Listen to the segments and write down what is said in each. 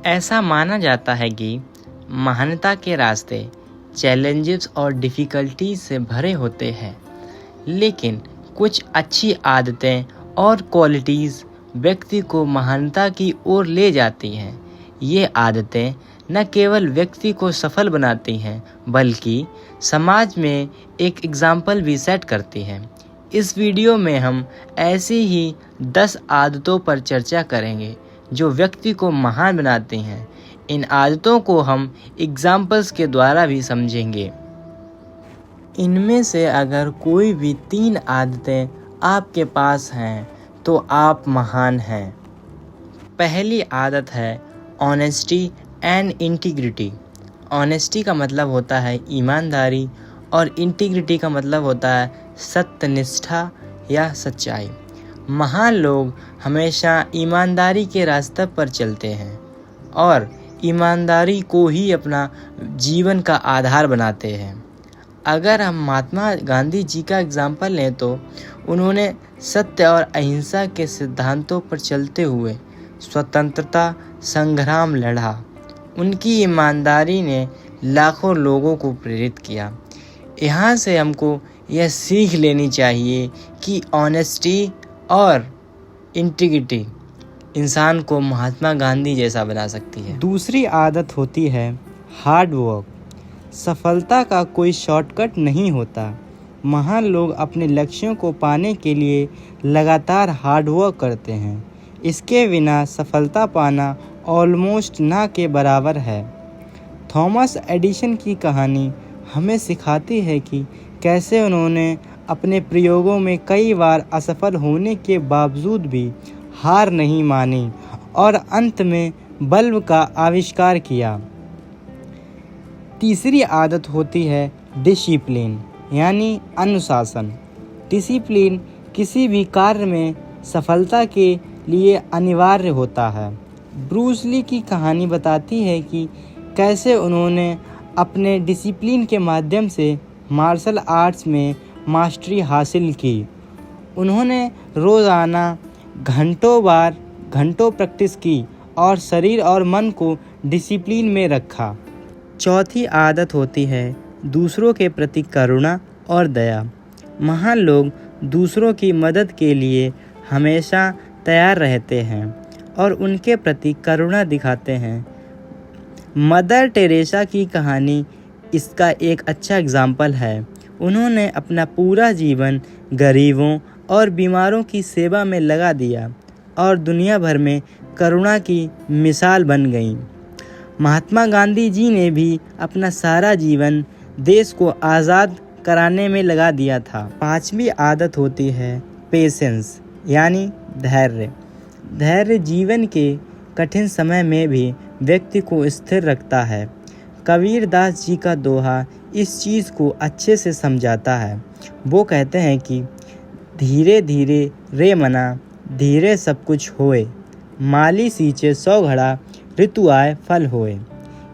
ऐसा माना जाता है कि महानता के रास्ते चैलेंजेस और डिफ़िकल्टीज से भरे होते हैं, लेकिन कुछ अच्छी आदतें और क्वालिटीज़ व्यक्ति को महानता की ओर ले जाती हैं। ये आदतें न केवल व्यक्ति को सफल बनाती हैं, बल्कि समाज में एक एग्ज़ाम्पल भी सेट करती हैं। इस वीडियो में हम ऐसी ही 10 आदतों पर चर्चा करेंगे जो व्यक्ति को महान बनाती हैं। इन आदतों को हम एग्जाम्पल्स के द्वारा भी समझेंगे। इनमें से अगर कोई भी 3 आदतें आपके पास हैं तो आप महान हैं। पहली आदत है ऑनेस्टी एंड इंटीग्रिटी। ऑनेस्टी का मतलब होता है ईमानदारी और इंटीग्रिटी का मतलब होता है सत्यनिष्ठा या सच्चाई। महान लोग हमेशा ईमानदारी के रास्ते पर चलते हैं और ईमानदारी को ही अपना जीवन का आधार बनाते हैं। अगर हम महात्मा गांधी जी का एग्जाम्पल लें तो उन्होंने सत्य और अहिंसा के सिद्धांतों पर चलते हुए स्वतंत्रता संग्राम लड़ा। उनकी ईमानदारी ने लाखों लोगों को प्रेरित किया। यहाँ से हमको यह सीख लेनी चाहिए कि ऑनेस्टी और इंटीग्रिटी इंसान को महात्मा गांधी जैसा बना सकती है। दूसरी आदत होती है हार्ड वर्क। सफलता का कोई शॉर्टकट नहीं होता। महान लोग अपने लक्ष्यों को पाने के लिए लगातार हार्ड वर्क करते हैं। इसके बिना सफलता पाना ऑलमोस्ट ना के बराबर है। थॉमस एडिसन की कहानी हमें सिखाती है कि कैसे उन्होंने अपने प्रयोगों में कई बार असफल होने के बावजूद भी हार नहीं मानी और अंत में बल्ब का आविष्कार किया। तीसरी आदत होती है डिसिप्लिन यानी अनुशासन। डिसिप्लिन किसी भी कार्य में सफलता के लिए अनिवार्य होता है। ब्रूस ली की कहानी बताती है कि कैसे उन्होंने अपने डिसिप्लिन के माध्यम से मार्शल आर्ट्स में मास्टरी हासिल की। उन्होंने रोज़ाना घंटों प्रैक्टिस की और शरीर और मन को डिसिप्लिन में रखा। चौथी आदत होती है दूसरों के प्रति करुणा और दया। महान लोग दूसरों की मदद के लिए हमेशा तैयार रहते हैं और उनके प्रति करुणा दिखाते हैं। मदर टेरेसा की कहानी इसका एक अच्छा एग्जाम्पल है। उन्होंने अपना पूरा जीवन गरीबों और बीमारों की सेवा में लगा दिया और दुनिया भर में करुणा की मिसाल बन गई। महात्मा गांधी जी ने भी अपना सारा जीवन देश को आज़ाद कराने में लगा दिया था। पांचवी आदत होती है पेशेंस यानी धैर्य। धैर्य जीवन के कठिन समय में भी व्यक्ति को स्थिर रखता है। कबीर दास जी का दोहा इस चीज़ को अच्छे से समझाता है। वो कहते हैं कि धीरे धीरे रे मना धीरे सब कुछ होए, माली सींचे 100 घड़ा ऋतु आए फल होए।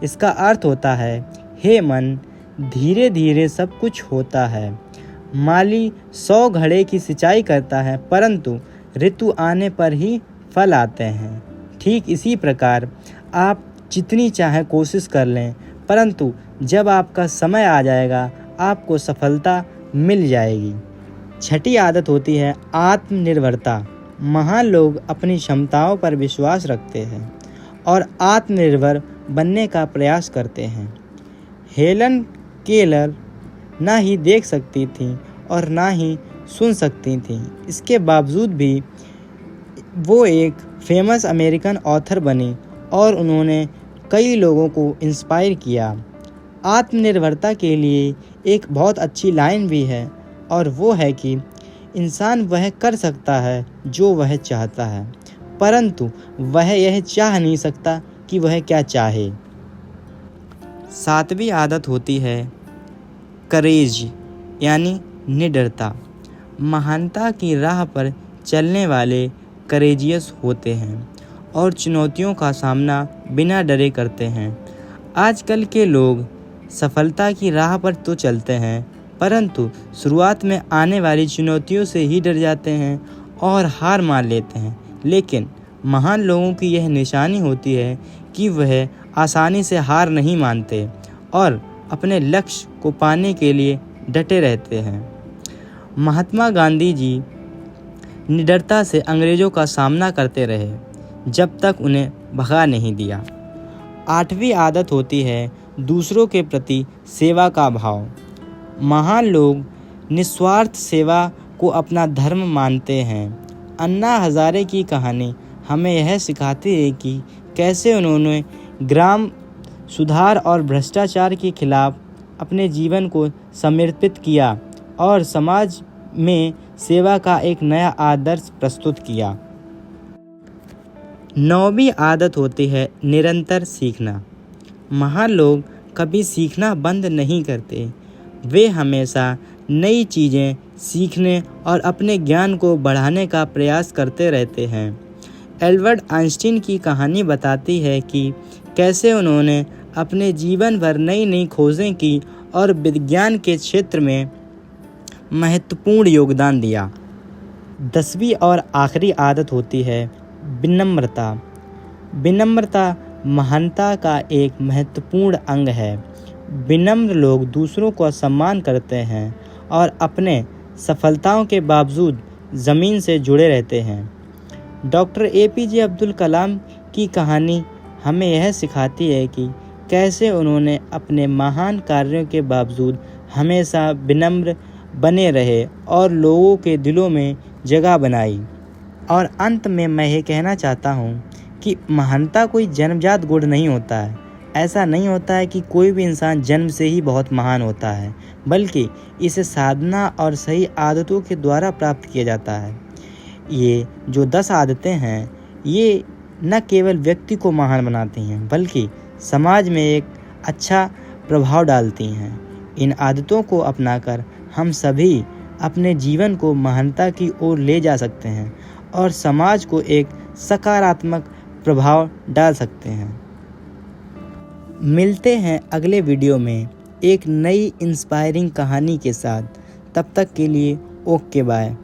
इसका अर्थ होता है हे मन, धीरे धीरे सब कुछ होता है। माली 100 घड़े की सिंचाई करता है परंतु ऋतु आने पर ही फल आते हैं। ठीक इसी प्रकार आप जितनी चाहे कोशिश कर लें परंतु जब आपका समय आ जाएगा आपको सफलता मिल जाएगी। छठी आदत होती है आत्मनिर्भरता। महान लोग अपनी क्षमताओं पर विश्वास रखते हैं और आत्मनिर्भर बनने का प्रयास करते हैं। हेलन केलर ना ही देख सकती थी और ना ही सुन सकती थी, इसके बावजूद भी वो एक फेमस अमेरिकन ऑथर बनी और उन्होंने कई लोगों को इंस्पायर किया। आत्मनिर्भरता के लिए एक बहुत अच्छी लाइन भी है और वो है कि इंसान वह कर सकता है जो वह चाहता है परंतु वह यह चाह नहीं सकता कि वह क्या चाहे। सातवीं आदत होती है करेज यानी निडरता। महानता की राह पर चलने वाले करेजियस होते हैं और चुनौतियों का सामना बिना डरे करते हैं। आजकल के लोग सफलता की राह पर तो चलते हैं परंतु शुरुआत में आने वाली चुनौतियों से ही डर जाते हैं और हार मान लेते हैं। लेकिन महान लोगों की यह निशानी होती है कि वह आसानी से हार नहीं मानते और अपने लक्ष्य को पाने के लिए डटे रहते हैं। महात्मा गांधी जी निडरता से अंग्रेज़ों का सामना करते रहे जब तक उन्हें भगा नहीं दिया। 8वीं आदत होती है दूसरों के प्रति सेवा का भाव। महान लोग निस्वार्थ सेवा को अपना धर्म मानते हैं। अन्ना हजारे की कहानी हमें यह सिखाती है कि कैसे उन्होंने ग्राम सुधार और भ्रष्टाचार के खिलाफ अपने जीवन को समर्पित किया और समाज में सेवा का एक नया आदर्श प्रस्तुत किया। 9वीं आदत होती है निरंतर सीखना। महान लोग कभी सीखना बंद नहीं करते। वे हमेशा नई चीज़ें सीखने और अपने ज्ञान को बढ़ाने का प्रयास करते रहते हैं। एल्बर्ट आइंस्टीन की कहानी बताती है कि कैसे उन्होंने अपने जीवन भर नई नई खोजें की और विज्ञान के क्षेत्र में महत्वपूर्ण योगदान दिया। 10वीं और आखिरी आदत होती है विनम्रता। विनम्रता महानता का एक महत्वपूर्ण अंग है। विनम्र लोग दूसरों का सम्मान करते हैं और अपने सफलताओं के बावजूद ज़मीन से जुड़े रहते हैं। डॉक्टर APJ अब्दुल कलाम की कहानी हमें यह सिखाती है कि कैसे उन्होंने अपने महान कार्यों के बावजूद हमेशा विनम्र बने रहे और लोगों के दिलों में जगह बनाई। और अंत में मैं ये कहना चाहता हूँ कि महानता कोई जन्मजात गुण नहीं होता है। ऐसा नहीं होता है कि कोई भी इंसान जन्म से ही बहुत महान होता है, बल्कि इसे साधना और सही आदतों के द्वारा प्राप्त किया जाता है। ये जो 10 आदतें हैं, ये न केवल व्यक्ति को महान बनाती हैं, बल्कि समाज में एक अच्छा प्रभाव डालती हैं। इन आदतों को अपनाकर हम सभी अपने जीवन को महानता की ओर ले जा सकते हैं और समाज को एक सकारात्मक प्रभाव डाल सकते हैं। मिलते हैं अगले वीडियो में एक नई इंस्पायरिंग कहानी के साथ। तब तक के लिए ओके बाय।